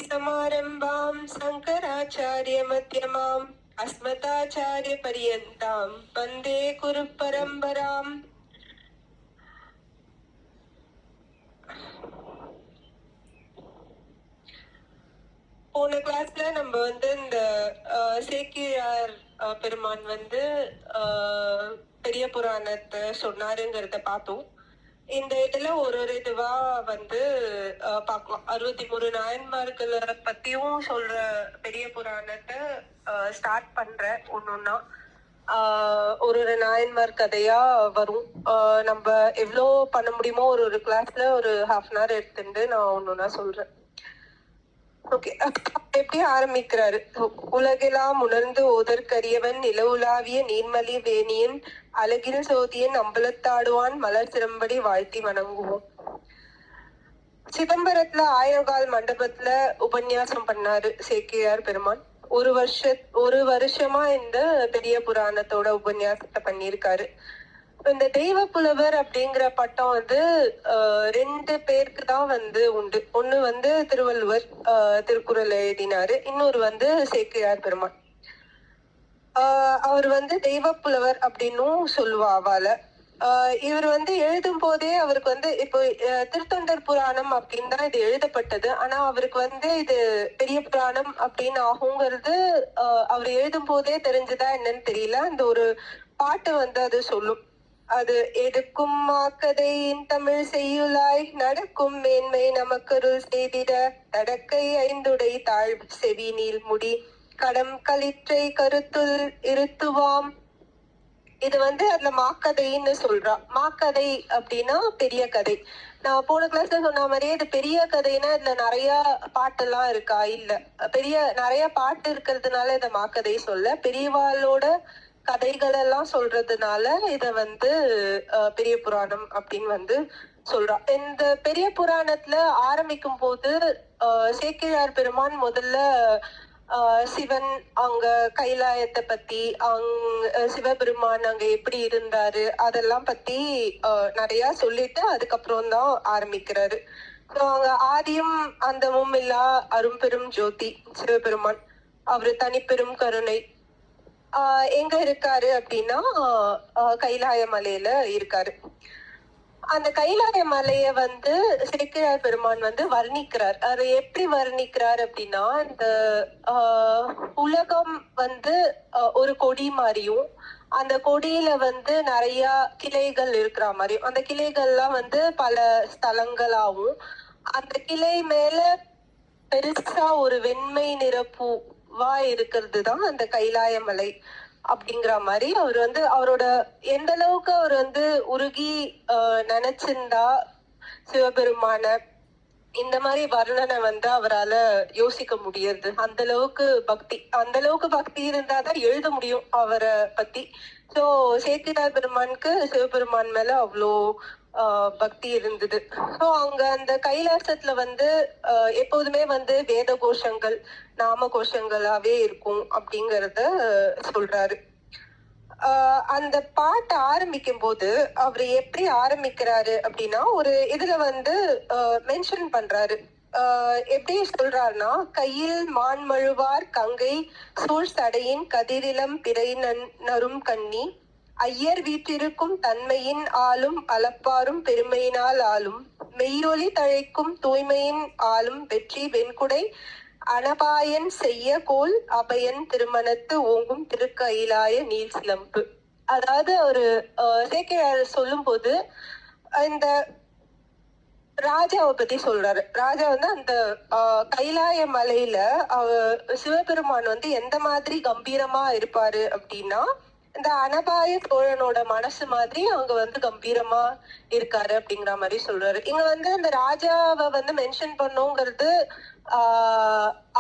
समारंभां शङ्कराचार्यमध्यमाम् अस्मदाचार्यपर्यन्तां वन्दे गुरुपरम्पराम्. போன கிளாஸ்ல நம்ம இந்த சேக்கிழார் பெருமான் பெரிய புராணத்தை சொன்னாருங்கிறத பார்த்தோம். இந்த இதுல ஒரு இதுவா பார்க்கலாம். 63 நாயன்மார்களை பத்தியும் சொல்ற பெரிய புராணத்தை ஸ்டார்ட் பண்ற ஒன்னொன்னா ஒரு நாயன்மார் கதையா வரும். நம்ம எவ்வளோ பண்ண முடியுமோ ஒரு கிளாஸ்ல ஒரு ½ hour எடுத்துட்டு நான் ஒன்னொன்னா சொல்றேன். ஓகே, எப்படி ஆரம்பிக்கிறாரு? உலகெல்லாம் உணர்ந்து ஓதற்கரியவன் நிலவுலாவிய நீர்மலி வேணியன் அழகில் சோதியன் அம்பலத்தாடுவான் மலர் சிறம்படி வாழ்த்தி வணங்குவோம். சிதம்பரத்துல 1000 மண்டபத்துல உபன்யாசம் பண்ணாரு சேக்கிழார் பெருமான். ஒரு வருஷமா இந்த பெரிய புராணத்தோட உபன்யாசத்தை பண்ணியிருக்காரு. இந்த தெய்வ புலவர் அப்படிங்கிற பட்டம் 2 பேருக்கு தான் உண்டு. ஒண்ணு திருவள்ளுவர் திருக்குறள் எழுதினாரு, இன்னொரு சேக்கிழார் பெருமான். அவர் தெய்வ புலவர் அப்படின்னும் சொல்லுவா அவள. இவர் எழுதும் போதே அவருக்கு இப்போ திருத்தொண்டர் புராணம் அப்படின்னு தான் இது எழுதப்பட்டது. ஆனா அவருக்கு இது பெரிய புராணம் அப்படின்னு ஆகுங்கிறது அவர் எழுதும் போதே தெரிஞ்சதா என்னன்னு தெரியல. அந்த ஒரு பாட்டு அது சொல்லும். அது எடுக்கும் மாக்கதையின் தமிழ் செய்யுளாய் நடக்கும் மேன்மை நமக்கருள் செய்திட தடக்கை 5 தாழ் செவி நீள் முடி கடம் களிற்றை கருத்துள் இருத்துவாம். இது அதுல மாக்கதைன்னு சொல்றா. மாக்கதை அப்படின்னா பெரிய கதை. நான் போன கிளாஸ்ல சொன்ன மாதிரியே இது பெரிய கதைன்னா இதுல நிறைய பாட்டெல்லாம் இருக்கா? இல்ல, நிறைய பாட்டு இருக்கிறதுனால இத மாக்கதை சொல்ல, பெரியவாளோட கதைகள் எல்லாம் சொல்றதுனால இத பெரிய புராணம் அப்படின்னு சொல்றா. இந்த பெரிய புராணத்துல ஆரம்பிக்கும் போது சேக்கிழார் பெருமான் முதல்ல சிவன் அங்க கைலாயத்தை பத்தி, சிவபெருமான் அங்க எப்படி இருந்தாரு அதெல்லாம் பத்தி நிறைய சொல்லிட்டு அதுக்கப்புறம் தான் ஆரம்பிக்கிறாரு. அங்க ஆதியும் அந்தமும் இல்லா அரும்பெரும் ஜோதி சிவபெருமான், அவரு தனிப்பெரும் கருணை எங்க இருக்காரு அப்படின்னா கைலாய மலையில இருக்காரு. அந்த கைலாய மலைய சேக்கிழார் பெருமான் வர்ணிக்கிறார். அதை எப்படி வர்ணிக்கிறார் அப்படின்னா, இந்த உலகம் ஒரு கொடி மாதிரியும், அந்த கொடியில நிறைய கிளைகள் இருக்கிற மாதிரியும், அந்த கிளைகள்லாம் பல ஸ்தலங்களாவும், அந்த கிளை மேல பெருசா ஒரு வெண்மை நிறப்பூவா இருக்கிறது தான் அந்த கைலாய மலை அப்படிங்கிற மாதிரி அவர் அவரோட எந்த அளவுக்கு அவர் உருகி நினைச்சிருந்தா சிவபெருமான இந்த மாதிரி வர்ணனை அவரால யோசிக்க முடியாது. அந்த அளவுக்கு பக்தி இருந்தாதான் எழுத முடியும் அவரை பத்தி. சோ சேக்கிழார் பெருமானுக்கு சிவபெருமான் மேல அவ்வளோ பக்தி இருந்தது. ஸோ அங்க அந்த கைலாசத்துல எப்போதுமே வேத கோஷங்கள் நாம கோஷங்களாவே இருக்கும் அப்படிங்கறத சொல்றாரு. அந்த பாட்டை ஆரம்பிக்கும் போது அவர் எப்படி ஆரம்பிக்கிறாரு அப்படின்னா, ஒரு இதுல மென்ஷன் பண்றாரு. எப்படி சொல்றாருன்னா, கையில் மான்மழுவார் கங்கை சூழ் சடையின் கதிரிலம் பிறை நரும் கண்ணி ஐயர் வீற்றிருக்கும் தன்மையின் ஆளும் அளப்பாரும் பெருமையினால் ஆளும் மெய்யொலி தழைக்கும் தூய்மையின் ஆளும் வெற்றி வெண்குடை அனபாயன் செய்ய கோல் அபயன் திருமணத்து ஓங்கும் திருக்கயிலாய நீல் சிலம்பு. அதாவது ஒரு சேக்கிழார் சொல்லும் போது இந்த ராஜாவை பத்தி சொல்றாரு. ராஜா அந்த கைலாய மலையில சிவபெருமான் எந்த மாதிரி கம்பீரமா இருப்பாரு அப்படின்னா, இந்த அனபாய சோழனோட மனசு மாதிரி அவங்க கம்பீரமா இருக்காரு அப்படிங்கிற மாதிரி சொல்றாரு. இங்க இந்த ராஜாவை மென்ஷன் பண்ணுங்கிறது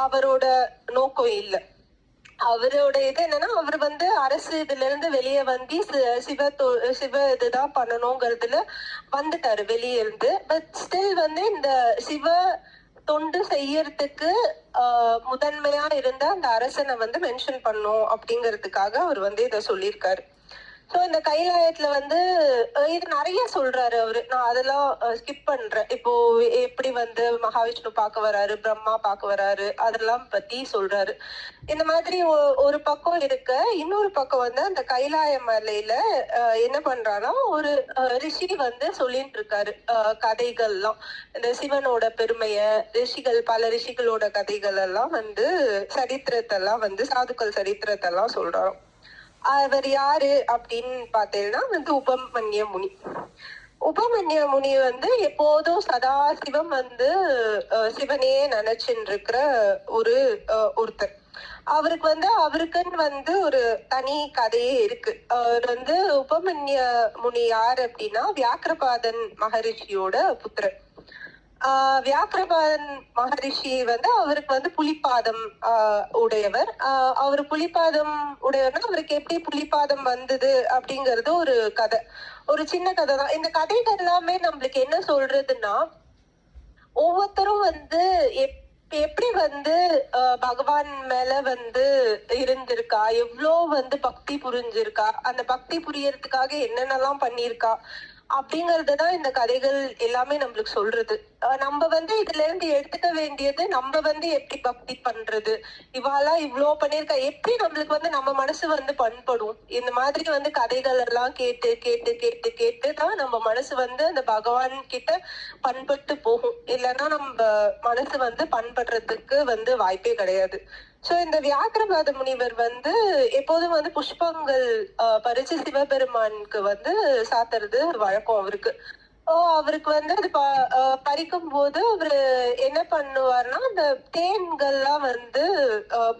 அவரோட நோக்கம் இல்லை. அவரோட இது என்னன்னா, அவர் அரசு இதுல இருந்து வெளியே சிவ இதுதான் பண்ணணுங்கிறதுல வந்துட்டாரு வெளியே இருந்து. பட் ஸ்டில் இந்த சிவ தொண்டு செய்யறதுக்கு முதன்மையா இருந்த அந்த அரசனை மென்ஷன் பண்ணும் அப்படிங்கிறதுக்காக அவர் இதை சொல்லியிருக்காரு. சோ இந்த கைலாயத்துல வந்து இது நிறைய சொல்றாரு அவரு. நான் அதெல்லாம் ஸ்கிப் பண்றேன். இப்போ எப்படி வந்து மகாவிஷ்ணு பார்க்க வராரு, பிரம்மா பார்க்க வராரு, அதெல்லாம் பத்தி சொல்றாரு. இந்த மாதிரி ஒரு பக்கம் இருக்க, இன்னொரு பக்கம் வந்து அந்த கைலாய மலையில என்ன பண்றாருன்னா, ஒரு ரிஷி வந்து சொல்லிட்டு இருக்காரு கதைகள்லாம். இந்த சிவனோட பெருமைய, பல ரிஷிகளோட கதைகள் எல்லாம் வந்து சரித்திரத்தெல்லாம் வந்து சாதுக்கள் சரித்திரத்தெல்லாம் சொல்றாராம். அவர் யாரு அப்படின்னு பார்த்தீங்கன்னா வந்து உபமன்ய முனி. உபமன்ய முனி வந்து எப்போதும் சதா சிவம் வந்து சிவனே நினைச்சுட்டு இருக்கிற ஒருத்தர். அவருக்கு வந்து அவருக்குன்னு வந்து ஒரு தனி கதையே இருக்கு. அவர் வந்து உபமன்ய முனி யாரு அப்படின்னா வியாக்கிரபாதன் மகரிஷியோட புத்திரன். வியாக்கிரபாதன் மகரிஷி வந்து அவருக்கு வந்து புலிப்பாதம் உடையவர். அவர் புலிப்பாதம் உடையவர்னா அவருக்கு எப்படி புலிப்பாதம் வந்தது அப்படிங்கறது ஒரு கதை, ஒரு சின்ன கதை தான். இந்த கதைகள் எல்லாமே நம்மளுக்கு என்ன சொல்றதுன்னா, ஒவ்வொருத்தரும் வந்து எப்படி வந்து பகவான் மேல வந்து இருந்திருக்கா, எவ்வளோ வந்து பக்தி புரிஞ்சிருக்கா, அந்த பக்தி புரியறதுக்காக என்னென்னலாம் பண்ணியிருக்கா அப்படிங்கறதுதான் இந்த கதைகள் எல்லாமே நம்மளுக்கு சொல்றது. நம்ம வந்து இதுல இருந்து எடுத்துக்க வேண்டியது, நம்ம வந்து எப்படி பக்தி பண்றது, இவாளா இவ்வளோ பண்ணிருக்கா, எப்படி நம்மளுக்கு வந்து நம்ம மனசு வந்து பண்படும். இந்த மாதிரி வந்து கதைகள் எல்லாம் கேட்டு கேட்டு கேட்டு கேட்டு தான் நம்ம மனசு வந்து அந்த பகவான் கிட்ட பண்பட்டு போகும். இல்லைன்னா நம்ம மனசு வந்து பண்படுறதுக்கு வந்து வாய்ப்பே கிடையாது. சோ இந்த வியாக்கிரபாத முனிவர் வந்து எப்போதும் வந்து புஷ்பங்கள் பறிச்சு சிவபெருமானுக்கு வந்து சாத்துறது வழக்கம் அவருக்கு. அவருக்கு வந்து அது பறிக்கும் போது அவரு என்ன பண்ணுவார்னா, அந்த தேன்கள்லாம் வந்து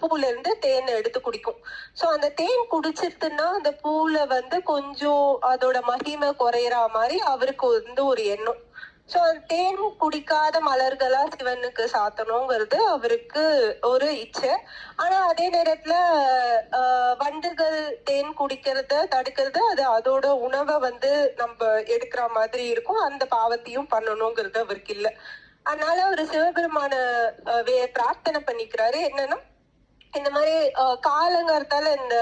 பூல இருந்து தேன் எடுத்து குடிக்கும். சோ அந்த தேன் குடிச்சிருதுன்னா அந்த பூல வந்து கொஞ்சம் அதோட மகிமை குறையற மாதிரி அவருக்கு வந்து ஒரு எண்ணம். சோ தேன் குடிக்காத மலர்களா சிவனுக்கு சாத்தணுங்கிறது அவருக்கு ஒரு இச்சை. ஆனா அதே நேரத்துல வண்டுகள் தேன் குடிக்கிறத தடுக்கிறது, அது அதோட உணவை வந்து நம்ம எடுக்கிற மாதிரி இருக்கும். அந்த பாவத்தையும் பண்ணணுங்கிறது அவருக்கு இல்ல. அதனால அவரு சிவபெருமான பிரார்த்தனை பண்ணிக்கிறாரு. என்னன்னா, இந்த மாதிரி காலங்காலத்தால இந்த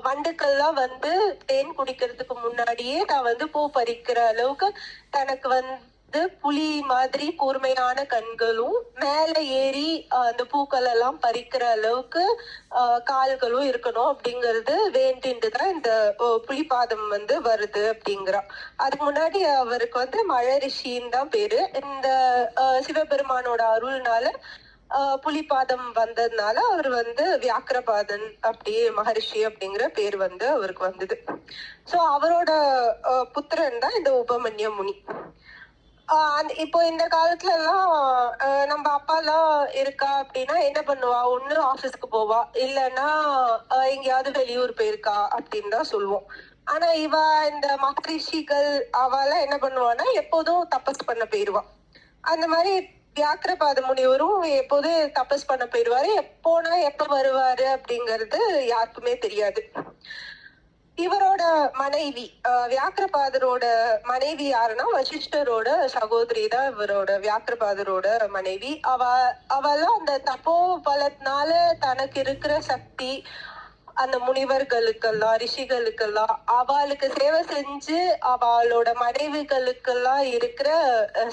வண்டுக்கள்லாம் வந்து தேன் குடிக்கிறதுக்கு முன்னாடியே நான் வந்து பூ பறிக்கிற அளவுக்கு தனக்கு வந்து புலி மாதிரி கூர்மையான கண்களும், மேல ஏறி அந்த பூக்கள் எல்லாம் பறிக்கிற அளவுக்கு கால்களும் இருக்கணும் அப்படிங்கிறது வேண்டிட்டு தான் இந்த புலிபாதம் வந்து வருது அப்படிங்கிறா. அதுக்கு முன்னாடி அவருக்கு வந்து மழரிஷின்னு தான் பேரு. இந்த சிவபெருமானோட அருள்னால புலிபாதம் வந்ததுனால அவர் வந்து வியாக்கிரபாதன் அப்படியே மகரிஷி அப்படிங்கிற பேர் வந்து அவருக்கு வந்தது. சோ அவரோட புத்திரன் தான் இந்த உபமன்ய முனி. இப்போ இந்த காலத்துல எல்லாம் நம்ம அப்பா எல்லாம் இருக்கா அப்படின்னா என்ன பண்ணுவா, ஒண்ணு ஆபீஸ்க்கு போவா, இல்லைன்னா எங்கேயாவது வெளியூர் போயிருக்கா அப்படின்னு தான் சொல்லுவோம். ஆனா இவ இந்த மகரிஷிகள் அவெல்லாம் என்ன பண்ணுவான்னா எப்போதும் தபஸ் பண்ண போயிருவா. அந்த மாதிரி வியாக்கிரபாத முனிவரும் எப்போது தபஸ் பண்ண போயிடுவாரு. எப்போனா எப்ப வருவாரு அப்படிங்கிறது யாருக்குமே தெரியாது. இவரோட மனைவி வியாக்கிரபாதரோட மனைவி யாருன்னா வசிஷ்டரோட சகோதரி தான் இவரோட வியாக்கிரபாதரோட மனைவி. அவெல்லாம் அந்த தப்போ பலத்தினால தனக்கு இருக்கிற சக்தி அந்த முனிவர்களுக்கெல்லாம் ரிஷிகளுக்கெல்லாம் அவளுக்கு சேவை செஞ்சு அவளோட மனைவிகளுக்கெல்லாம் இருக்கிற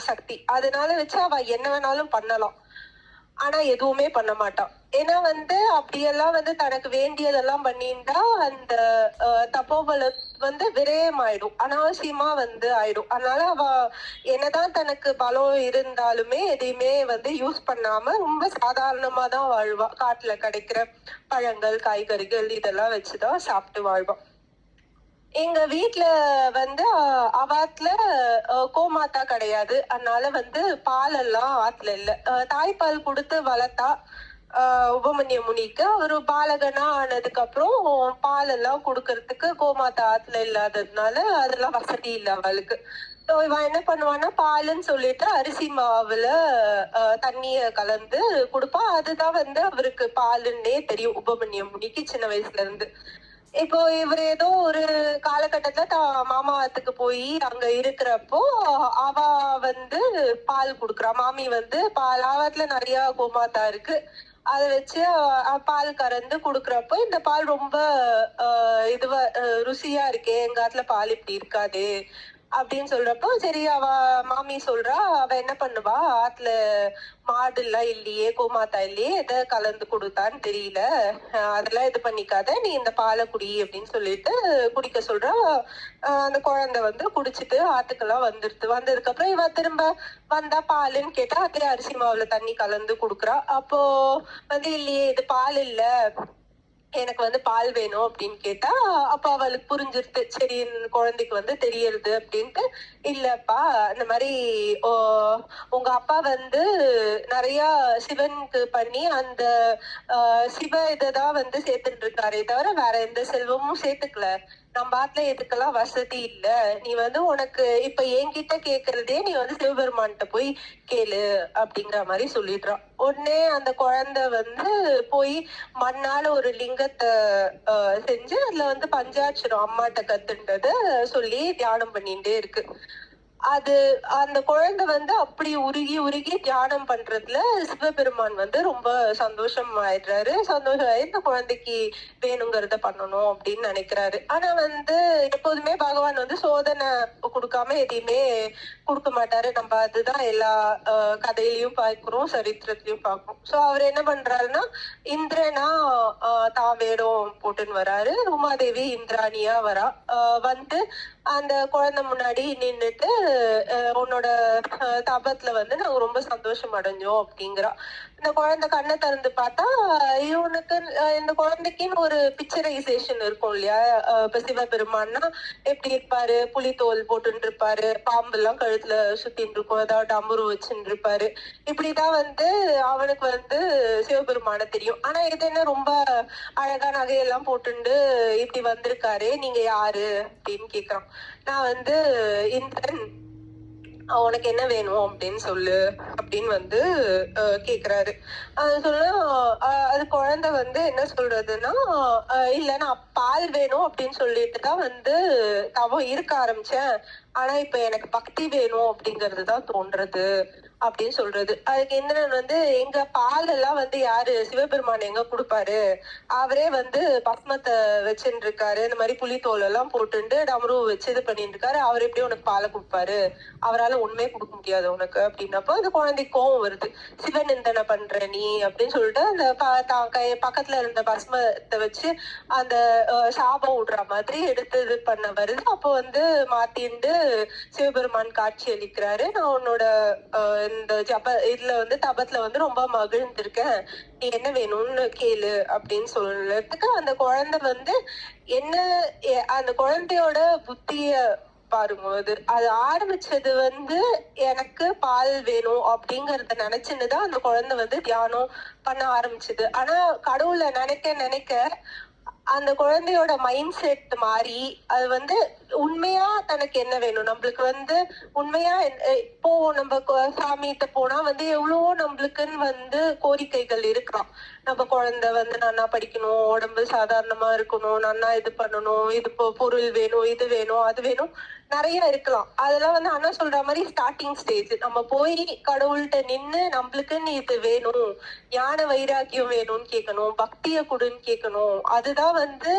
சக்தி, அதனால வச்சு அவ என்ன வேணாலும் பண்ணலாம். ஆனா எதுவுமே பண்ண மாட்டான். ஏன்னா வந்து அப்படியெல்லாம் வந்து தனக்கு வேண்டியதெல்லாம் பண்ணிட்டா அந்த தப்போபல வந்து விரயமாயிடும், அனாவசியமா வந்து ஆயிடும். அதனால அவ என்னதான் தனக்கு பலம் இருந்தாலுமே எதையுமே வந்து யூஸ் பண்ணாம ரொம்ப சாதாரணமா தான் வாழ்வா. காட்டுல கிடைக்கிற பழங்கள் காய்கறிகள் இதெல்லாம் வச்சுதான் சாப்பிட்டு வாழ்வான். எங்க வீட்டுல வந்து அவாத்துல கோமாத்தா கிடையாது. அதனால வந்து பால் எல்லாம் ஆத்துல இல்ல. தாய்ப்பால் கொடுத்து வளர்த்தா உபமன்ய முனிக்கு. ஒரு பாலகனா ஆனதுக்கு அப்புறம் பால் எல்லாம் கொடுக்கறதுக்கு கோமாத்தா ஆத்துல இல்லாததுனால அதெல்லாம் வசதி இல்லை அவளுக்கு. இவன் என்ன பண்ணுவான்னா பாலுன்னு சொல்லிட்டு அரிசி மாவுல தண்ணிய கலந்து கொடுப்பா. அதுதான் வந்து அவருக்கு பாலுன்னே தெரியும் உபமன்ய முனிக்கு சின்ன வயசுல இருந்து. இப்போ இவர் ஏதோ ஒரு காலகட்டத்துல மாமாத்துக்கு போய் அங்க இருக்கிறப்போ அவ வந்து பால் குடுக்குறா. மாமி வந்து பால் ஆவத்துல நிறைய கோமாதா இருக்கு, அதை வச்சு பால் கறந்து குடுக்குறப்போ இந்த பால் ரொம்ப இதுவா ருசியா இருக்கே, எங்க ஆத்துல பால் இப்படி இருக்காது அப்படின்னு சொல்றப்போ சரி அவ மாமி சொல்றா, அவ என்ன பண்ணுவா, ஆத்துல மாடு எல்லாம் இல்லையே, கோமாத்தா இல்லையே, எதை கலந்து கொடுத்தான்னு தெரியல, அதெல்லாம் இது பண்ணிக்காத, நீ இந்த பாலை குடி அப்படின்னு சொல்லிட்டு குடிக்க சொல்றா. அந்த குழந்தை வந்து குடிச்சிட்டு ஆத்துக்கெல்லாம் வந்ததுக்கு அப்புறம் இவ திரும்ப வந்தா பாலுன்னு கேட்டா அதே அரிசி மாவுல தண்ணி கலந்து குடுக்குறா. அப்போ வந்து இல்லையே இது பால் இல்ல, எனக்கு வந்து பால் வேணும் அப்படின்னு கேட்டா, அப்ப அவளுக்கு புரிஞ்சிருது, சரி குழந்தைக்கு வந்து தெரியறது அப்படின்ட்டு, இல்லப்பா இந்த மாதிரி உங்க அப்பா வந்து நிறைய சிவனுக்கு பண்ணி அந்த சிவ இததான் வந்து சேர்த்துட்டு இருக்காரே தவிர வேற எந்த செல்வமும் சேர்த்துக்கல, நம்ம ஆத்துல இதுக்கெல்லாம் வசதி இல்ல, நீ வந்து உனக்கு இப்ப என்கிட்ட கேக்குறதே நீ வந்து சிவபெருமான்கிட்ட போய் கேளு அப்படிங்கிற மாதிரி சொல்லிடுறான். உடனே அந்த குழந்தை வந்து போய் மண்ணால ஒரு லிங்கத்தை செஞ்சு அதுல வந்து பஞ்சாட்சரம் அம்மாட்ட கத்துன்றத சொல்லி தியானம் பண்ணிட்டே இருக்கு. அது அந்த குழந்தை வந்து அப்படி உருகி உருகி தியானம் பண்றதுல சிவபெருமான் வந்து ரொம்ப சந்தோஷம் ஆயிடுறாரு. சந்தோஷம் ஆயி இந்த குழந்தைக்கு வேணுங்கிறத பண்ணணும் அப்படின்னு நினைக்கிறாரு. ஆனா வந்து எப்போதுமே பகவான் வந்து சோதனை கொடுக்காம எதையுமே கொடுக்க மாட்டாரு. நம்ம அதுதான் எல்லா கதையிலயும் பார்க்கிறோம், சரித்திரத்திலயும் பார்க்கிறோம். சோ அவர் என்ன பண்றாருன்னா, இந்திரனா தான் வேடம் போட்டுன்னு வராரு. உமாதேவி இந்திராணியா வரா. வந்து அந்த குழந்தை முன்னாடி நின்னுட்டு உன்னோட தபத்துல வந்து நாங்க ரொம்ப சந்தோஷம் அடைஞ்சோம் அப்படிங்கிறா. இந்த குழந்தை கண்ணை திறந்து பார்த்தா இவனுக்கு இந்த குழந்தைக்குன்னு ஒரு பிக்சரைசேஷன் இருக்கும் இல்லையா. இப்ப சிவபெருமான்னா எப்படி இருப்பாரு, புலித்தோல் போட்டுன்னு இருப்பாரு, பாம்பு எல்லாம் கழுத்துல சுத்தின்னு இருக்கும், ஏதாவது டம்புரு வச்சுட்டு இருப்பாரு, இப்படிதான் வந்து அவனுக்கு வந்து சிவபெருமான தெரியும். ஆனா இது என்ன ரொம்ப அழகா நகையெல்லாம் போட்டுண்டு இப்படி வந்திருக்காரு, நீங்க யாரு அப்படின்னு கேக்குறான். நான் வந்து இந்திரன், உனக்கு என்ன வேணும் அப்படின்னு சொல்லு அப்படின்னு வந்து கேக்குறாரு. அது சொல்ல அது குழந்தை வந்து என்ன சொல்றதுன்னா, இல்ல நான் பால் வேணும் அப்படின்னு சொல்லிட்டு தான் வந்து தவம் இருக்க ஆரம்பிச்சேன், ஆனா இப்ப எனக்கு பக்தி வேணும் அப்படிங்கிறது தான் தோன்றது அப்படின்னு சொல்றது. அதுக்கு இந்திரன் வந்து எங்க பால் எல்லாம் வந்து யாரு, சிவபெருமான் எங்க கொடுப்பாரு, அவரே வந்து பஸ்மத்தை வச்சுட்டு இருக்காரு, இந்த மாதிரி புலித்தோல் எல்லாம் போட்டுட்டு டமரு வச்சு இது பண்ணிட்டு இருக்காரு, அவர் எப்படி உனக்கு பாலை கொடுப்பாரு, அவரால் உண்மையை கொடுக்க முடியாது உனக்கு அப்படின்னப்போ அந்த குழந்தை கோவம் வருது. சிவநிந்தனை பண்ற நீ அப்படின்னு சொல்லிட்டு அந்த பக்கத்துல இருந்த பஸ்மத்தை வச்சு அந்த சாபம் விடுற மாதிரி எடுத்து இது பண்ண வருது. அப்போ வந்து மாத்திண்டு சிவபெருமான் காட்சி அளிக்கிறாரு. நான் உன்னோட இந்த இதுல வந்து தபத்துல வந்து ரொம்ப மகிழ்ந்திருக்கேன், நீ என்ன வேணும்னு கேளு அப்படின்னு சொல்றதுக்கு அந்த குழந்தை வந்து என்ன, அந்த குழந்தையோட புத்திய பாரும்போது அது ஆரம்பிச்சது வந்து எனக்கு பால் வேணும் அப்படிங்கறத நினைச்சுன்னுதான் அந்த குழந்தை வந்து தியானம் பண்ண ஆரம்பிச்சது. ஆனா கடவுளை நினைக்க நினைக்க அந்த குழந்தையோட மைண்ட் செட் மாறி அது வந்து உண்மையா தனக்கு என்ன வேணும், நம்மளுக்கு வந்து உண்மையா இப்போ நம்ம சாமிகிட்ட போனா வந்து எவ்வளவோ நம்மளுக்குன்னு வந்து கோரிக்கைகள் இருக்கலாம். நம்ம குழந்தை வந்து நன்னா படிக்கணும், உடம்பு சாதாரணமா இருக்கணும், நன்னா இது பண்ணணும், இது பொருள் வேணும், இது வேணும், அது வேணும், நிறைய இருக்கலாம். அதெல்லாம் வந்து அண்ணா சொல்ற மாதிரி ஸ்டார்டிங் ஸ்டேஜ். நம்ம போய் கடவுள்கிட்ட நின்னு நம்மளுக்குன்னு இது வேணும், ஞான வைராக்கியம் வேணும்னு கேட்கணும், பக்திய கொடுன்னு கேட்கணும், அதுதான் வந்து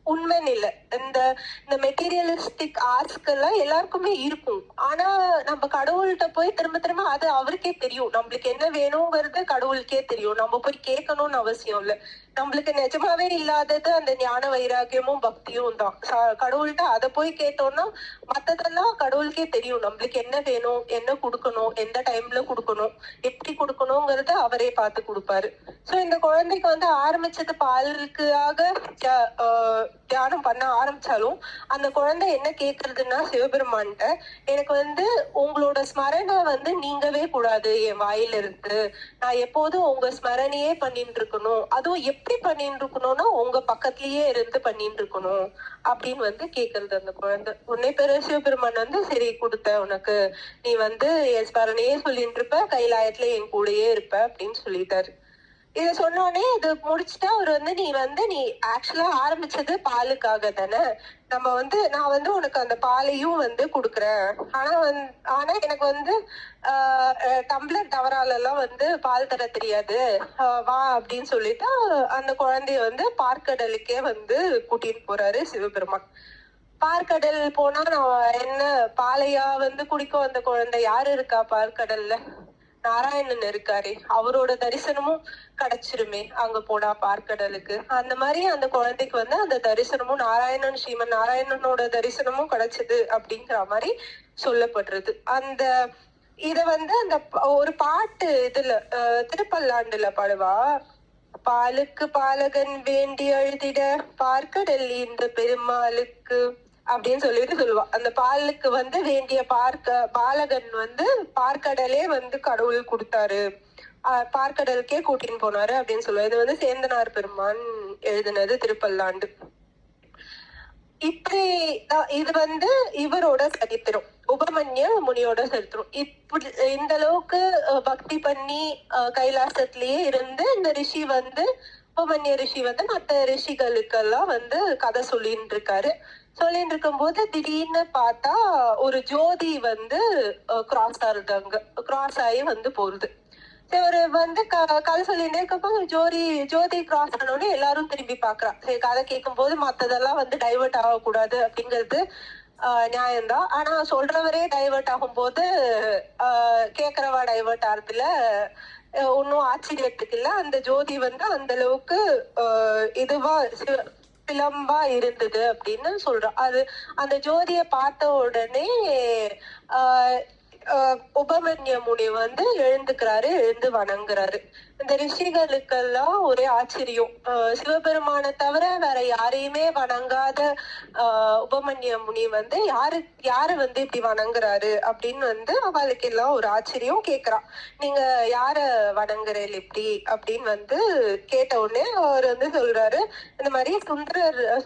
உண்மைன்னு இல்ல. இந்த மெட்டீரியலிஸ்டிக் ஆர்ட்ஸ்க்கெல்லாம் எல்லாருக்குமே இருக்கும். ஆனா நம்ம கடவுள்கிட்ட போய் திரும்ப திரும்ப அது அவருக்கே தெரியும், நம்மளுக்கு என்ன வேணுங்கிறது கடவுளுக்கே தெரியும், நம்ம போய் கேட்கணும்னு அவசியம் இல்ல. நம்மளுக்கு நிஜமாவே இல்லாதது அந்த ஞான வைராக்கியமும் பக்தியும் தான். கடவுள்கிட்ட அதை போய் கேட்டோம்னா மத்ததெல்லாம் கடவுளுக்கே தெரியும், நம்மளுக்கு என்ன வேணும், என்ன கொடுக்கணும், எந்த டைம்ல கொடுக்கணும், எப்படி கொடுக்கணுங்கிறத அவரே பார்த்து கொடுப்பாரு. சோ இந்த குழந்தைக்கு வந்து ஆரம்பிச்சது பாலுக்காக தியானம் பண்ண ஆரம்பிச்சாலும் அந்த குழந்தை என்ன கேக்குறதுன்னா சிவபெருமான்கிட்ட, எனக்கு வந்து உங்களோட ஸ்மரணை வந்து நீங்கவே கூடாது என் வாயில இருக்கு, நான் எப்போதும் உங்க ஸ்மரணையே பண்ணிட்டு இருக்கணும், அதுவும் எப்படி பண்ணிட்டு இருக்கணும்னா உங்க பக்கத்திலேயே இருந்து பண்ணிட்டு இருக்கணும் அப்படின்னு வந்து கேக்குறது அந்த குழந்தை. உன்னை பெரிய சிவபெருமான் வந்து சரி கொடுத்த உனக்கு, நீ வந்து என் ஸ்மரணையே சொல்லிட்டு இருப்ப, கைலாயத்துல என் கூடயே இருப்ப அப்படின்னு சொல்லிட்டாரு. இத சொன்னோடனே இது முடிச்சுட்டா அவர் வந்து நீ ஆக்சுவலா ஆரம்பிச்சது பாலுக்காக தானே, நான் வந்து உனக்கு அந்த பாலையும் வந்து குடுக்குறேன். ஆனா எனக்கு வந்து டம்ளர் டவரால எல்லாம் வந்து பால் தர தெரியாது, வா அப்படின்னு சொல்லிட்டு அந்த குழந்தைய வந்து பார்க்கடலுக்கே வந்து கூட்டிட்டு போறாரு சிவபெருமான். பார்க்கடல் போனா நான் என்ன பாலையா வந்து குடிக்கும் அந்த குழந்தை? யாரு இருக்கா பார்க்கடல்ல? நாராயணன் இருக்காரே, அவரோட தரிசனமும் கிடைச்சிருமே அங்க போனா பார்க்கடலுக்கு. அந்த மாதிரி அந்த குழந்தைக்கு வந்து அந்த தரிசனமும் ஸ்ரீமன் நாராயணனோட தரிசனமும் கிடைச்சது அப்படிங்கிற மாதிரி சொல்லப்படுறது. இத வந்து அந்த ஒரு பாட்டு இதுல திருப்பல்லாண்டுல பாடுவா. பாலுக்கு பாலகன் வேண்டி அழுதிட பார்க்கடல் இந்த பெருமாளுக்கு அப்படின்னு சொல்லிட்டு சொல்லுவா. அந்த பாலுக்கு வந்து வேண்டிய பாலகன் வந்து பார்க்கடலே வந்து கடவுள் கொடுத்தாரு, பார்க்கடலுக்கே கூட்டின்னு போனாரு அப்படின்னு சொல்லுவா. இது வந்து சேந்தனார் பெருமான் எழுதினது திருப்பல்லாண்டு. இப்படி இது வந்து இவரோட சரித்திரம், உபமன்ய முனியோட சரித்திரம். இப்படி இந்த அளவுக்கு பக்தி பண்ணி கைலாசத்திலேயே இருந்து இந்த ரிஷி வந்து உபமன்ய ரிஷி வந்து மற்ற ரிஷிகளுக்கெல்லாம் வந்து கதை சொல்லிட்டு இருக்காரு. சொல்லிட்டு இருக்கும் போது திடீர்னு பார்த்தா ஒரு ஜோதி வந்து கிராஸ் ஆகி வந்து போகுது. ஒரு வந்து கதை சொல்லிட்டே இருக்கப்போ ஜோதி கிராஸ் ஆனோடனே எல்லாரும் திரும்பி பாக்குறா. சரி, கதை கேட்கும் போது மத்ததெல்லாம் வந்து டைவர்ட் ஆகக்கூடாது அப்படிங்கிறது நியாயம்தான். ஆனா சொல்றவரே டைவர்ட் ஆகும் போது கேக்குறவா டைவர்ட் ஆறதுல ஒன்னும் ஆச்சரியத்துக்கு இல்ல. அந்த ஜோதி வந்து அந்த அளவுக்கு இதுவா பிளம்பா இருந்தது அப்படின்னு சொல்றோம். அந்த ஜோதிய பார்த்த உடனே உபமன்ய முனி வந்து எழுந்து வணங்குறாரு. இந்த ரிஷிகளுக்கெல்லாம் ஒரே ஆச்சரியம். சிவபெருமானை தவிர வேற யாரையுமே வணங்காத உபமன்ய முனி வந்து யாரு வந்து இப்படி வணங்குறாரு அப்படின்னு வந்து அவளுக்கு எல்லாம் ஒரு ஆச்சரியம். கேக்குறான், நீங்க யார வணங்குறீள் இப்படி அப்படின்னு வந்து கேட்ட உடனே அவர் வந்து சொல்றாரு, இந்த மாதிரி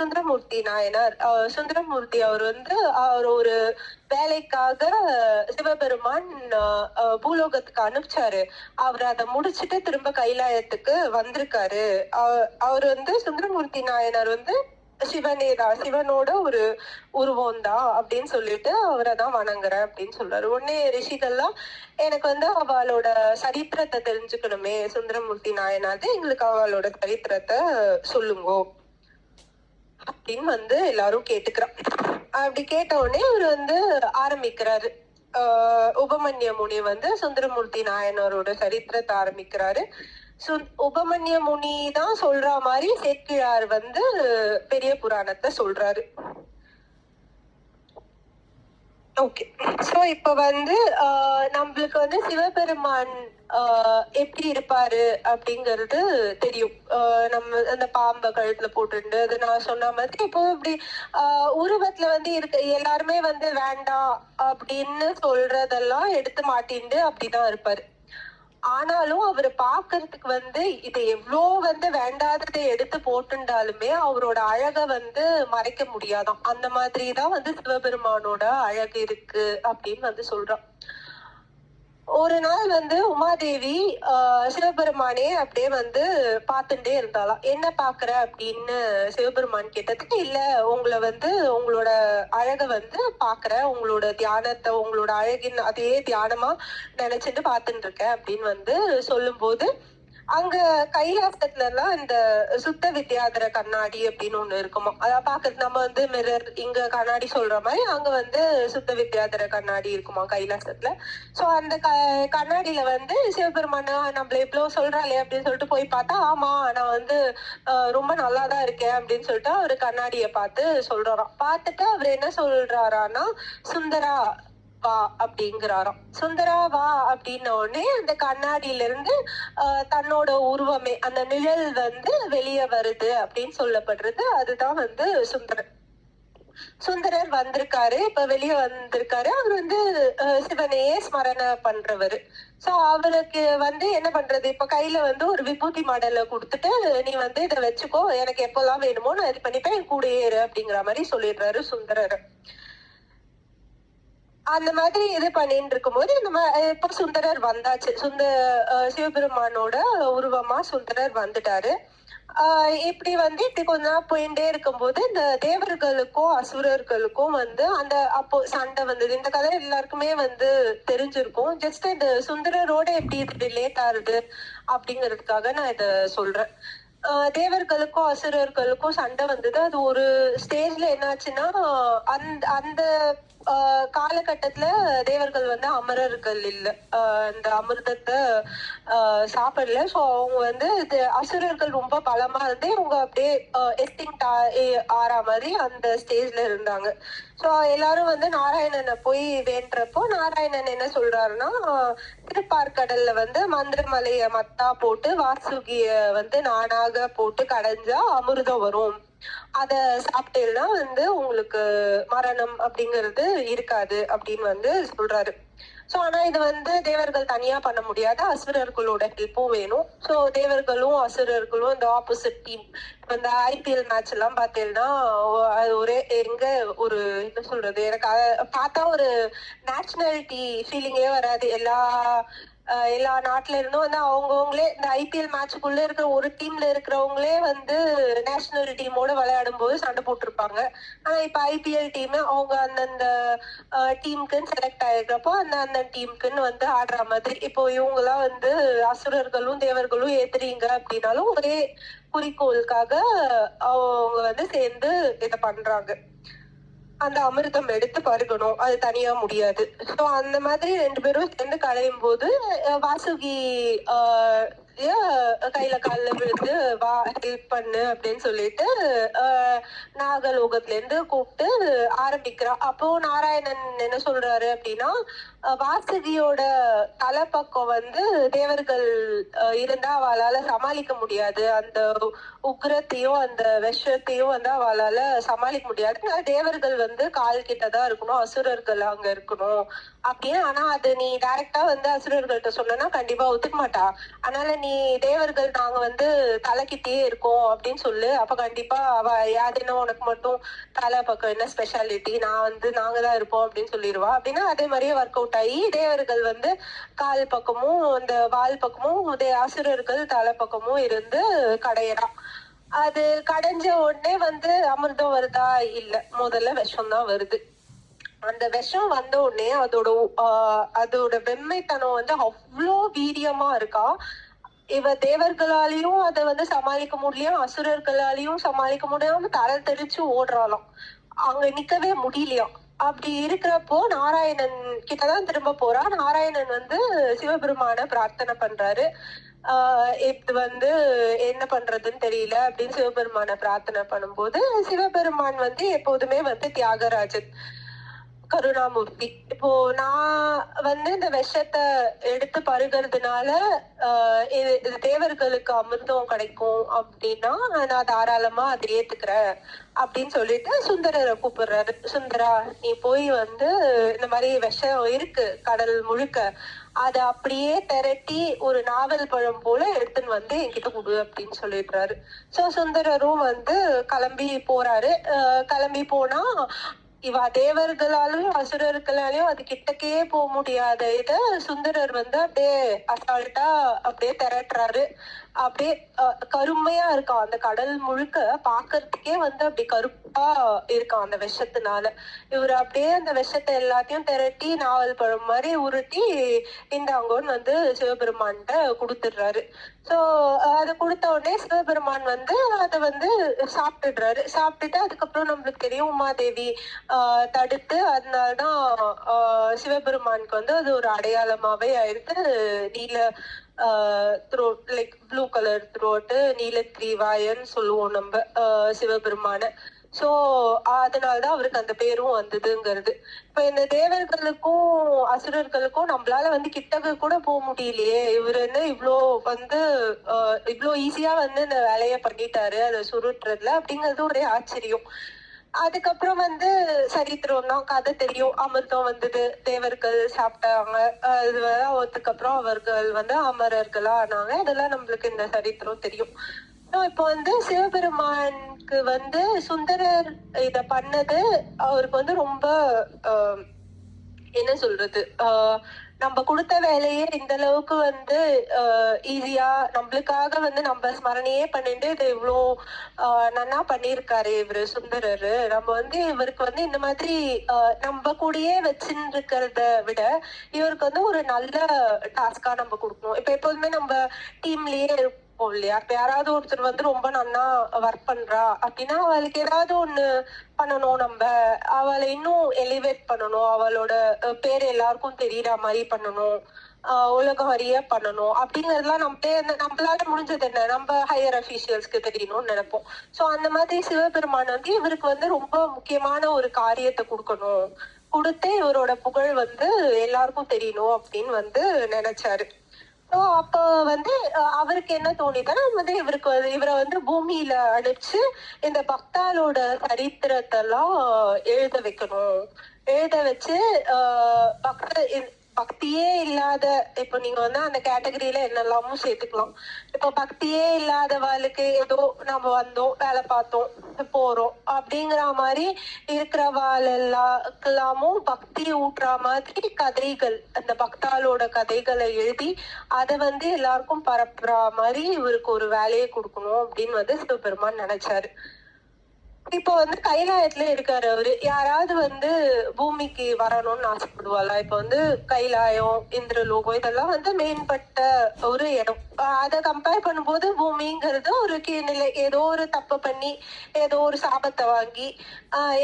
சுந்தரமூர்த்தி நாயனார். சுந்தரமூர்த்தி அவர் ஒரு வேலைக்காக சிவபெருமான் பூலோகத்துக்கு அனுப்பிச்சாரு. அவர் அதை முடிச்சுட்டு திரும்ப கைலாயத்துக்கு வந்திருக்காரு. அவர் வந்து சுந்தரமூர்த்தி நாயனார் வந்து சிவனேதான், சிவனோட ஒரு உருவம் தான் அப்படின்னு சொல்லிட்டு அவரை தான் வணங்குறேன் அப்படின்னு சொல்றாரு. உடனே ரிஷிகள்லாம், எனக்கு வந்து அவளோட சரித்திரத்தை தெரிஞ்சுக்கணுமே, சுந்தரமூர்த்தி நாயனார், எங்களுக்கு அவளோட சரித்திரத்தை சொல்லுங்கோ அப்படின்னு வந்து எல்லாரும் கேட்டுக்கிறான். அப்படி கேட்ட உடனே அவர் வந்து ஆரம்பிக்கிறாரு. உபமன்ய முனி வந்து சுந்தரமூர்த்தி நாயனரோட சரித்திரத்தை ஆரம்பிக்கிறாரு. உபமன்ய முனி தான் சொல்ற மாதிரி சேக்கிழார் வந்து பெரிய புராணத்தை சொல்றாரு. ஓகே, சோ இப்ப வந்து நம்மளுக்கு வந்து சிவபெருமான் எப்படி இருப்பாரு அப்படிங்கறது தெரியும். நம்ம அந்த பாம்பை கழுத்துல போட்டுண்டு அது நான் சொன்ன மாதிரி இப்போ இப்படி உருவத்துல வந்து எல்லாருமே வந்து வேண்டாம் அப்படின்னு சொல்றதெல்லாம் எடுத்து மாட்டிண்டு அப்படிதான் இருப்பாரு. ஆனாலும் அவரு பாக்குறதுக்கு வந்து இது எவ்வளோ வந்து வேண்டாததை எடுத்து போட்டுண்டாலுமே அவரோட அழக வந்து மறைக்க முடியாதாம். அந்த மாதிரிதான் வந்து சிவபெருமானோட அழகு இருக்கு அப்படின்னு வந்து சொல்றான். ஒரு நாள் வந்து உமாதேவி சிவபெருமானே அப்படியே வந்து பார்த்துட்டே இருந்தாலாம். என்ன பாக்குற அப்படின்னு சிவபெருமான் கேட்டதுக்கு, இல்ல உங்களை வந்து உங்களோட அழக வந்து பாக்குற, உங்களோட தியானத்தை, உங்களோட அழகின் அதே தியானமா நினைச்சிட்டு பார்த்துட்டு இருக்கேன் அப்படின்னு வந்து சொல்லும் போது, அங்க கைலாசத்துல எல்லாம் இந்த சுத்த வித்யாதர கண்ணாடி அப்படின்னு ஒண்ணு இருக்குமா. அதான் பாக்குறது நம்ம வந்து மிரர் இங்க கண்ணாடி சொல்ற மாதிரி அங்க வந்து சுத்த வித்யாதர கண்ணாடி இருக்குமா கைலாசத்துல. சோ அந்த கண்ணாடியில வந்து சிவபெருமான நம்மள இவ்வளவு சொல்றாளே அப்படின்னு சொல்லிட்டு போய் பார்த்தா, ஆமா நான் வந்து ரொம்ப நல்லாதான் இருக்கேன் அப்படின்னு சொல்லிட்டு அவரு கண்ணாடிய பார்த்து சொல்றாராம். பார்த்துட்டு அவர் என்ன சொல்றாரான்னா, சுந்தரா வா அப்படிங்கிறாராம். சுந்தரா வா அப்படின்ன உடனே அந்த கண்ணாடியில இருந்து தன்னோட உருவமே, அந்த நிழல் வந்து வெளியே வருது அப்படின்னு சொல்லப்படுறது. அதுதான் வந்து சுந்தரர் வந்திருக்காரு. இப்ப வெளியே வந்திருக்காரு. அவர் வந்து சிவனையே ஸ்மரண பண்றவரு. சோ அவருக்கு வந்து என்ன பண்றது, இப்ப கையில வந்து ஒரு விபூதி மாடலை கொடுத்துட்டு, நீ வந்து இதை வச்சுக்கோ, எனக்கு எப்பெல்லாம் வேணுமோ நான் இது பண்ணிப்பேன், என் கூட ஏறு அப்படிங்கிற மாதிரி சொல்லிடுறாரு சுந்தரர். அந்த மாதிரி இது பண்ணிட்டு இருக்கும்போது இப்ப சுந்தரர் வந்தாச்சு. சிவபெருமானோட உருவமா சுந்தரர் வந்துட்டாரு. இப்படி இப்படி கொஞ்ச நாள் போயிட்டே இருக்கும்போது இந்த தேவர்களுக்கும் அசுரர்களுக்கும் அப்போ சண்டை வந்தது. இந்த கதை எல்லாருக்குமே தெரிஞ்சிருக்கும். ஜஸ்ட் இந்த சுந்தரரோட எப்படி இது ரிலேட் ஆகுது அப்படிங்கிறதுக்காக நான் இத சொல்றேன். தேவர்களுக்கும் அசுரர்களுக்கும் சண்டை வந்தது. அது ஒரு ஸ்டேஜ்ல என்னாச்சுன்னா அந்த காலகட்டத்துல தேவர்கள் அமரர்கள் இல்ல, இந்த அமிர்தத்தை சாப்பிடல. சோ அவங்க அசுரர்கள் ரொம்ப பலமா இருந்து இவங்க அப்படியே எஸ்டிங்க்ட் ஆறா மாதிரி அந்த ஸ்டேஜ்ல இருந்தாங்க. சோ எல்லாரும் நாராயணனை போய் வேண்டப்போ நாராயணன் என்ன சொல்றாருன்னா, திருப்பார்கடல்ல மந்திரமலைய மத்தா போட்டு வாசுகிய நானாக போட்டு கடைஞ்சா அமிர்தம் வரும், அத சாப்பிட்டேன்னா உங்களுக்கு மரணம் அப்படிங்கிறது இருக்காது அப்படின்னு சொல்றாரு. சோ ஆனா இது தேவர்கள் தனியா பண்ண முடியாது, அசுரர்களோட ஹெல்ப்பும் வேணும். சோ தேவர்களும் அசுரர்களும் இந்த ஆப்போசிட் டீம். இந்த IPL மேட்ச் எல்லாம் பார்த்தேன்னா அது ஒரே ஒரு என்ன சொல்றது, எனக்கு பார்த்தா ஒரு நேஷனாலிட்டி ஃபீலிங்கே வராது. எல்லா நாட்டுல இருந்தும் அவங்கவுங்களே இந்த IPL மேட்சுக்குள்ள இருக்கிற ஒரு டீம்ல இருக்கிறவங்களே நேஷனல் டீமோட விளையாடும் போது சண்டை போட்டிருப்பாங்க. ஆனா இப்ப IPL டீம் அவங்க அந்தந்த டீமுக்குன்னு செலக்ட் ஆயிருக்கிறப்போ அந்த டீமுக்குன்னு ஆடுற மாதிரி. இப்போ இவங்க எல்லாம் அசுரர்களும் தேவர்களும் ஏத்துறீங்க அப்படின்னாலும் ஒரே குறிக்கோளுக்காக அவங்க சேர்ந்து இதை பண்றாங்க. அந்த அமிர்தம் எடுத்து பருகணும், அது தனியா முடியாது. சோ அந்த மாதிரி 2 பேரும் சேர்ந்து களையும் போது வாசுகி கையில கால்ல விழுந்து வா ஹெல்ப் பண்ணு அப்படின்னு சொல்லிட்டு நாகலோகத்துல இருந்து கூப்பிட்டு ஆரம்பிக்கிறா. அப்போ நாராயணன் என்ன சொல்றாரு அப்படின்னா, வாசுகியோட தலைப்பக்கம் தேவர்கள் இருந்தா அவளால சமாளிக்க முடியாது, அந்த உக்ரத்தையும் அந்த விஷத்தையும் அவளால சமாளிக்க முடியாது. தேவர்கள் கால் கிட்டதான் இருக்கணும், அசுரர்கள் அங்க இருக்கணும் அப்படின்னு. ஆனா அது நீ டைரக்டா அசுரர்கள்ட்ட சொன்னா கண்டிப்பா ஒத்துக்க மாட்டா. அதனால நீ தேவர்கள் நாங்க தலைக்கிட்டே இருக்கோம் அப்படின்னு சொல்லு, அப்ப கண்டிப்பா அவ யாருன்னா உனக்கு மட்டும் தலை பக்கம் என்ன ஸ்பெஷாலிட்டி, நாங்க தான் இருப்போம் அப்படின்னு சொல்லிடுவா. அப்படின்னா அதே மாதிரியே ஒர்க் அவுட் ஆகி தேவர்கள் கால் பக்கமும் இந்த வால் பக்கமும் அசுரர்கள் தலை பக்கமும் இருந்து கடையறா. அது கடைஞ்ச உடனே அமிர்தம் வருதா? இல்ல, முதல்ல விஷம் தான் வருது. அந்த விஷம் வந்த உடனே அதோட வெம்மைத்தனம் அவ்வளோ வீரியமா இருக்கா. இவ தேவர்களாலையும் அதை சமாளிக்க முடியலையா, அசுரர்களாலையும் சமாளிக்க முடியாம தலை தெரிச்சு ஓடுறாளாம், அங்க நிக்கவே முடியலையா. அப்படி இருக்கிறப்போ நாராயணன் கிட்டதான் திரும்ப போறா. நாராயணன் சிவபெருமான பிரார்த்தனை பண்றாரு. இது என்ன பண்றதுன்னு தெரியல அப்படின்னு சிவபெருமான பிரார்த்தனை பண்ணும்போது சிவபெருமான் எப்போதுமே தியாகராஜன், கருணாமூர்த்தி. இப்போ நான் இந்த விஷத்தை எடுத்து பருகிறதுனால தேவர்களுக்கு அமிர்தம் கிடைக்கும் அப்படின்னா நான் தாராளமா அதை ஏத்துக்கிறேன் அப்படின்னு சொல்லிட்டு சுந்தரரை கூப்பிடுறாரு. சுந்தரா, நீ போய் இந்த மாதிரி விஷம் இருக்கு கடல் முழுக்க, அதை அப்படியே திரட்டி ஒரு நாவல் பழம் போல எடுத்துன்னு என்கிட்ட கொடு அப்படின்னு சொல்லிடுறாரு. சோ சுந்தரரும் கிளம்பி போறாரு. கிளம்பி போனா இவ தேவர்களாலும் அசுரர்களாலையும் அது கிட்டக்கே போக முடியாத இத சுந்தரர் அப்படியே அசால்ட்டா அப்படியே திரட்டுறாரு. அப்படியே கருமையா இருக்கான் அந்த கடல் முழுக்க, பாக்குறதுக்கே அப்படி கருப்பா இருக்கான் அந்த விஷத்தினால. இவரு அப்படியே அந்த விஷத்தை எல்லாத்தையும் திரட்டி நாவல் பழம் மாதிரி உருட்டி இந்தாங்கன்னு சிவபெருமான்கிட்ட கொடுத்துடுறாரு. சோ அதை கொடுத்த உடனே சிவபெருமான் அதை சாப்பிட்டுடுறாரு. சாப்பிட்டுட்டு அதுக்கப்புறம் நம்மளுக்கு தெரியும் உமாதேவி தடுத்து, அதனாலதான் சிவபெருமானுக்கு அது ஒரு அடையாளமாவே ஆயிடுத்து. நீல throat, like blue colour throat, நீலக்கிரீவாயன்னு சொல்லுவோம் நம்ம சிவபெருமான. சோ அதனாலதான் அவருக்கு அந்த பேரும் வந்ததுங்கிறது. இப்ப இந்த தேவர்களுக்கும் அசுரர்களுக்கும் நம்மளால கிட்டக்கு கூட போக முடியலையே, இவரு இவ்வளோ இவ்வளோ ஈஸியா இந்த வேலைய பண்ணிட்டாரு அதை சுருட்டுறதுல அப்படிங்கிறது ஒரே ஆச்சரியம். அதுக்கப்புறம் சரித்திரம் தான், கதை தெரியும். அமிர்தம் வந்தது, தேவர்கள் சாப்பிட்டாங்க, அதுக்கப்புறம் அவர்கள் அமரர்களா ஆனாங்க. இதெல்லாம் நம்மளுக்கு இந்த சரித்திரம் தெரியும். இப்போ சிவபெருமானுக்கு சுந்தரர் இத பண்ணது அவருக்கு ரொம்ப என்ன சொல்றது, நம்ம கொடுத்த வேலையே இந்த அளவுக்கு வந்து ஈஸியா நம்மளுக்காக வந்து நம்ம ஸ்மரணையே பண்ணிட்டு இது இவ்வளோ நன்னா பண்ணியிருக்காரு இவரு சுந்தரரு. நம்ம வந்து இவருக்கு வந்து இந்த மாதிரி நம்ம கூடயே வச்சுன்னு இருக்கிறத விட இவருக்கு வந்து ஒரு நல்ல டாஸ்கா நம்ம கொடுக்கணும். இப்ப எப்போதுமே நம்ம டீம்லயே இருப்போம் இல்லையா, இப்ப யாராவது ஒருத்தர் வந்து ரொம்ப நன்னா ஒர்க் பண்றா அப்படின்னா அவளுக்கு ஏதாவது ஒண்ணு பண்ணணும், நம்ம அவளை இன்னும் எலிவேட் பண்ணணும், அவளோட பேர் எல்லாருக்கும் தெரியற மாதிரி பண்ணணும், உலகம் அறிய பண்ணணும் அப்படிங்கறதுலாம் நம்மளால முடிஞ்சது என்ன, நம்ம ஹையர் அபிஷியல்ஸ்க்கு தெரியணும்னு நினைப்போம். சோ அந்த மாதிரி சிவபெருமான் வந்து இவருக்கு வந்து ரொம்ப முக்கியமான ஒரு காரியத்தை கொடுக்கணும், கொடுத்து இவரோட புகழ் வந்து எல்லாருக்கும் தெரியணும் அப்படின்னு வந்து நினைச்சாரு. அப்ப வந்து அவருக்கு என்ன தோணிதுன்னா வந்து இவரை வந்து பூமியில அனுப்பிச்சு இந்த பக்தாலோட சரித்திரத்தை எல்லாம் எழுத வைக்கணும், எழுத வச்சு பக்தியே இல்லாத, இப்ப நீங்க வந்து அந்த கேட்டகரியில என்னெல்லாமும் சேர்த்துக்கலாம். இப்ப பக்தியே இல்லாதவாளுக்கு ஏதோ நம்ம வந்தோம், வேலை பார்த்தோம், போறோம் அப்படிங்கிற மாதிரி இருக்கிறவாள் எல்லாமும் பக்தி ஊட்டுற மாதிரி கதைகள், அந்த பக்தாலோட கதைகளை எழுதி அதை வந்து எல்லாருக்கும் பரப்புற மாதிரி இவருக்கு ஒரு வேலையை கொடுக்கணும் அப்படின்னு வந்து சிவபெருமான் நினைச்சாரு. இப்போ வந்து கைலாயத்துல இருக்காரு அவரு. யாராவது வந்து பூமிக்கு வரணும்னு ஆசைப்படுவாளா? இப்ப வந்து கைலாயம், இந்திரலோகம் இதெல்லாம் வந்து மேம்பட்ட ஒரு இடம். அதை கம்பேர் பண்ணும்போது பூமிங்கிறது ஒரு கீழ்நிலை. ஏதோ ஒரு தப்பு பண்ணி ஏதோ ஒரு சாபத்தை வாங்கி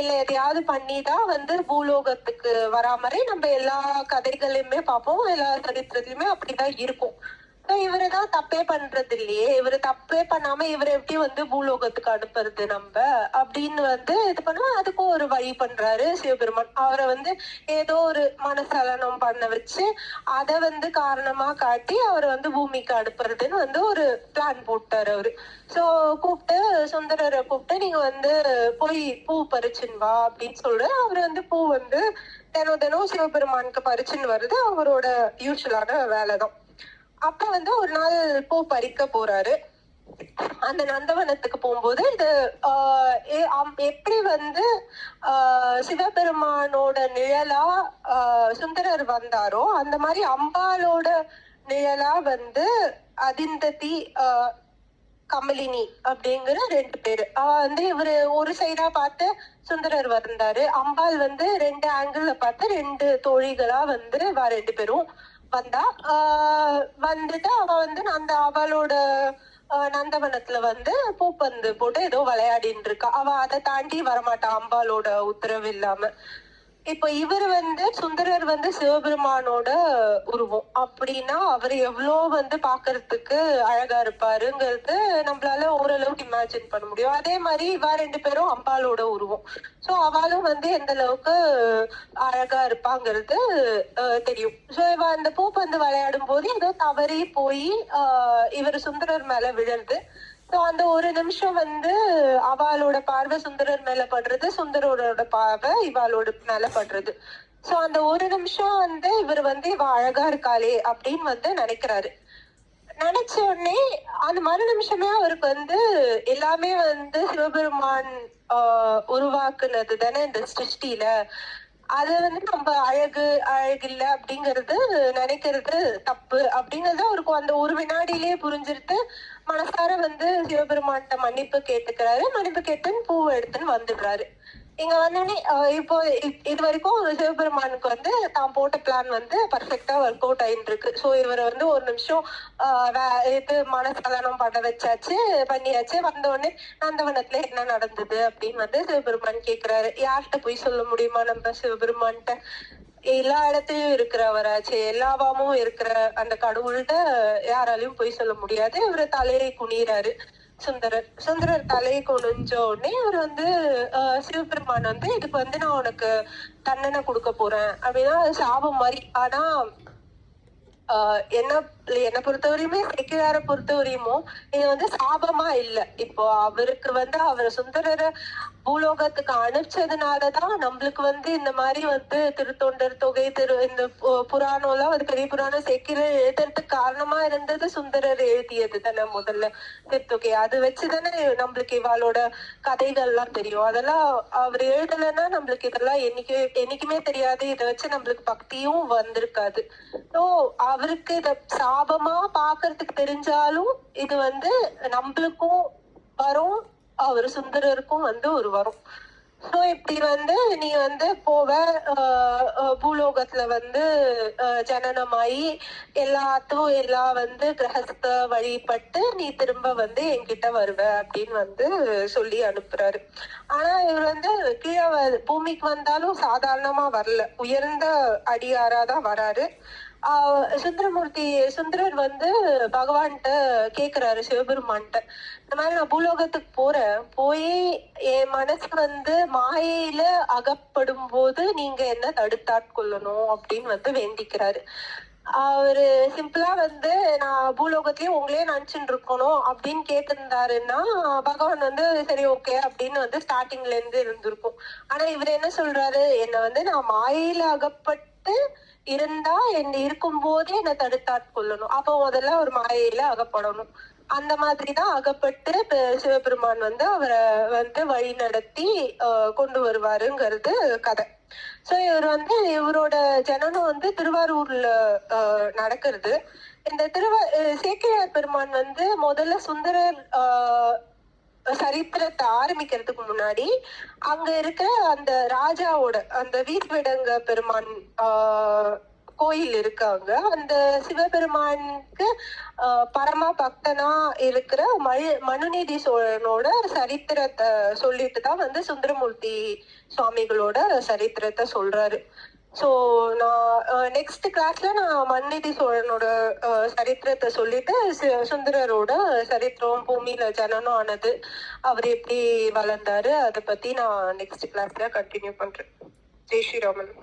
இல்ல எதையாவது பண்ணிதான் வந்து பூலோகத்துக்கு வரா மாதிரி நம்ம எல்லா கதைகளையுமே பார்ப்போம், எல்லா சரித்திரத்திலுமே அப்படிதான் இருக்கும். இவருதான் தப்பே பண்றது இல்லையே, இவரு தப்பே பண்ணாம இவரை எப்படி வந்து பூலோகத்துக்கு அனுப்புறது நம்ம அப்படின்னு வந்து இது பண்ணுவா. அதுக்கும் ஒரு வழி பண்றாரு சிவபெருமான். அவரை வந்து ஏதோ ஒரு மனசலனம் பண்ண வச்சு அதை வந்து காரணமா காட்டி அவரை வந்து பூமிக்கு அனுப்புறதுன்னு வந்து ஒரு பிளான் போட்டாரு அவரு. சோ கூப்பிட்டு சுந்தரரை கூப்பிட்டு நீங்க வந்து போய் பூ பறிச்சுன்னு வா அப்படின்னு சொல்ற. அவர் வந்து பூ வந்து தினம் சிவபெருமானுக்கு பறிச்சுன்னு வருது அவரோட யூஸ்வலான வேலைதான். அப்ப வந்து ஒரு நாள் பூ பறிக்க போறாரு. அந்த நந்தவனத்துக்கு போகும்போது இது எப்படி வந்து சிவபெருமானோட நிழலா சுந்தரர் வந்தாரோ அந்த மாதிரி அம்பாலோட நிழலா வந்து அதிந்ததி கமலினி அப்படிங்கிற 2 பேரு. வந்து இவரு ஒரு சைடா பார்த்து சுந்தரர் வந்தாரு, அம்பாள் வந்து 2 ஆங்கிள் பார்த்து 2 தோழிகளா வந்து 2 பேரும் வந்தா. வந்துட்டு அவ வந்து அந்த அவளோட நந்தவனத்துல வந்து பூப்பந்து போட்டு ஏதோ விளையாடின்னு இருக்கா. அவ அதை தாண்டி வரமாட்டா அம்பாலோட உத்தரவு இல்லாம. இப்ப இவர் வந்து சுந்தரர் வந்து சிவபெருமானோட உருவம் அப்படின்னா அவர் எவ்வளோ வந்து பாக்குறதுக்கு அழகா இருப்பாருங்கிறது நம்மளால ஓரளவுக்கு இமேஜின் பண்ண முடியும். அதே மாதிரி இவா 2 பேரும் அம்பாலோட உருவம். சோ அவளும் வந்து எந்த அளவுக்கு அழகா இருப்பாங்கிறது தெரியும். சோ இவ அந்த பூப்பந்து விளையாடும் போது ஏதோ தவறி போய் இவர் சுந்தரர் மேல விழுது. அந்த ஒரு நிமிஷம் வந்து அவளோட பார்வை சுந்தரர் மேல படுறது, சுந்தரோட பார்வை இவாளோட மேல படுறது. சோ அந்த ஒரு நிமிஷம் வந்து இவர் வந்து இவ அழகா இருக்காளே அப்படின்னு வந்து நினைக்கிறாரு. நினைச்ச உடனே அந்த மறு நிமிஷமே அவருக்கு வந்து எல்லாமே வந்து சிவபெருமான் உருவாக்குனது தானே இந்த சிருஷ்டியில, அது வந்து நம்ம அழகில்லை அப்படிங்கிறது நினைக்கிறது தப்பு அப்படிங்கறது அவருக்கு அந்த ஒரு வினாடியிலேயே புரிஞ்சிருத்து. மனசார வந்து சிவபெருமான்கிட்ட மன்னிப்பு கேட்டுக்கிறாரு. மன்னிப்பு கேட்டுன்னு பூ எடுத்துன்னு வந்துடுறாரு. இங்க வந்தோடனே இப்போ இது வரைக்கும் சிவபெருமானுக்கு வந்து தான் போட்ட பிளான் வந்து பர்ஃபெக்டா ஒர்க் அவுட் ஆயிட்டு இருக்கு. சோ இவரை வந்து ஒரு நிமிஷம் இது மனசலனம் பண்ண வச்சாச்சு, பண்ணியாச்சு. வந்த உடனே நந்தவனத்துல என்ன நடந்தது அப்படின்னு வந்து சிவபெருமான் கேக்குறாரு. யார்கிட்ட போய் சொல்ல முடியுமா நம்ம சிவபெருமான்கிட்ட? எல்லா இடத்துலயும் இருக்கிறவராச்சு, எல்லாவாமும் இருக்கிற அந்த கடவுள்கிட்ட யாராலையும் போய் சொல்ல முடியாது. இவரு தலையை குனிறாரு சுந்தரர் தலையை குனிஞ்ச உடனே அவர் வந்து சிவபெருமான் வந்து இதுக்கு வந்து நான் உனக்கு தண்டனை கொடுக்க போறேன் அப்படின்னா சாபம் மாதிரி. ஆனா என்ன என்னை பொறுத்தவரையுமே செக்கிழார பொறுத்தவரையுமோ இது வந்து சாபமா இல்ல. இப்போ அவருக்கு வந்து அவர் சுந்தரரை பூலோகத்துக்கு அனுப்பிச்சதுனாலதான் நம்மளுக்கு வந்து இந்த மாதிரி வந்து திருத்தொண்டர் தொகை இந்த புராணம் எல்லாம் வந்து பெரிய புராணம் செக்கிழார் எழுதுறதுக்கு காரணமா இருந்தது சுந்தரர் எழுதியது தானே முதல்ல திருத்தொகை. அது வச்சுதானே நம்மளுக்கு இவாளோட கதைகள் எல்லாம் தெரியும். அதெல்லாம் அவர் எழுதலைன்னா நம்மளுக்கு இதெல்லாம் என்னைக்குமே தெரியாது. இதை வச்சு நம்மளுக்கு பக்தியும் வந்திருக்காது. ஸோ அவருக்கு இத சாபமா பாக்குறதுக்கு தெரிஞ்சாலும் இது வந்து நம்மளுக்கும் வரும், அவர் சுந்தரருக்கும் வந்து ஒரு வரும். சோ இப்படி வந்து நீ வந்து போவ, பூலோகத்துல வந்து ஜனனமாயி எல்லாம் வந்து கிரகஸ்த வழிபட்டு நீ திரும்ப வந்து என்கிட்ட வருவ அப்படின்னு வந்து சொல்லி அனுப்புறாரு. ஆனா இவர் வந்து கீழே பூமிக்கு வந்தாலும் சாதாரணமா வரல, உயர்ந்த அடியாராதான் வராரு. சுந்தரர் வந்து பகவான்கிட்ட கேக்குறாரு, சிவபெருமான்கிட்ட, இந்த மாதிரி நான் பூலோகத்துக்கு போறேன், போய் என் மனசு வந்து மாயையில அகப்படும் போது நீங்க என்ன தடுத்தாட்கொள்ளணும் அப்படின்னு வந்து வேண்டிக்கிறாரு. அவரு சிம்பிளா வந்து நான் பூலோகத்திலயும் உங்களே நினைச்சுட்டு இருக்கணும் அப்படின்னு கேட்டிருந்தாருன்னா பகவான் வந்து சரி ஓகே அப்படின்னு வந்து ஸ்டார்டிங்ல இருந்து இருந்திருக்கும். ஆனா இவர் என்ன சொல்றாரு, என்ன வந்து நான் மாயையில அகப்பட்டு இருந்தா என்ன இருக்கும் போதே என்ன தடுத்தாட்கொள்ளணும், அப்போ முதல்ல ஒரு மாயையில அகப்படணும். அந்த மாதிரிதான் அகப்பட்டு சிவபெருமான் வந்து அவரை வந்து வழி நடத்தி கொண்டு வருவாருங்கிறது கதை. சோ இவர் வந்து இவரோட ஜனனம் வந்து திருவாரூர்ல நடக்கிறது. இந்த சேக்கிழார் பெருமான் வந்து முதல்ல சுந்தரர் சரித்திரத்தை ஆரம்பிக்கிறதுக்கு முன்னாடி அங்க இருக்கிற அந்த ராஜாவோட அந்த வீர்விடங்க பெருமான் கோயில் இருக்காங்க. அந்த சிவபெருமானுக்கு பரம பக்தனா இருக்கிற மனுநீதி சோழனோட சரித்திரத்தை சொல்லிட்டு தான் வந்து சுந்தரமூர்த்தி சுவாமிகளோட சரித்திரத்தை சொல்றாரு. சோ நான் நெக்ஸ்ட் கிளாஸ்ல நான் மனுநீதி சோழனோட சரித்திரத்தை சொல்லிட்டு சுந்தரரோட சரித்திரம், பூமியில ஜனனம் ஆனது, அவர் எப்படி வளர்ந்தாரு, அதை பத்தி நான் நெக்ஸ்ட் கிளாஸ்ல கண்டினியூ பண்றேன். ஜெய் ஸ்ரீராமன்.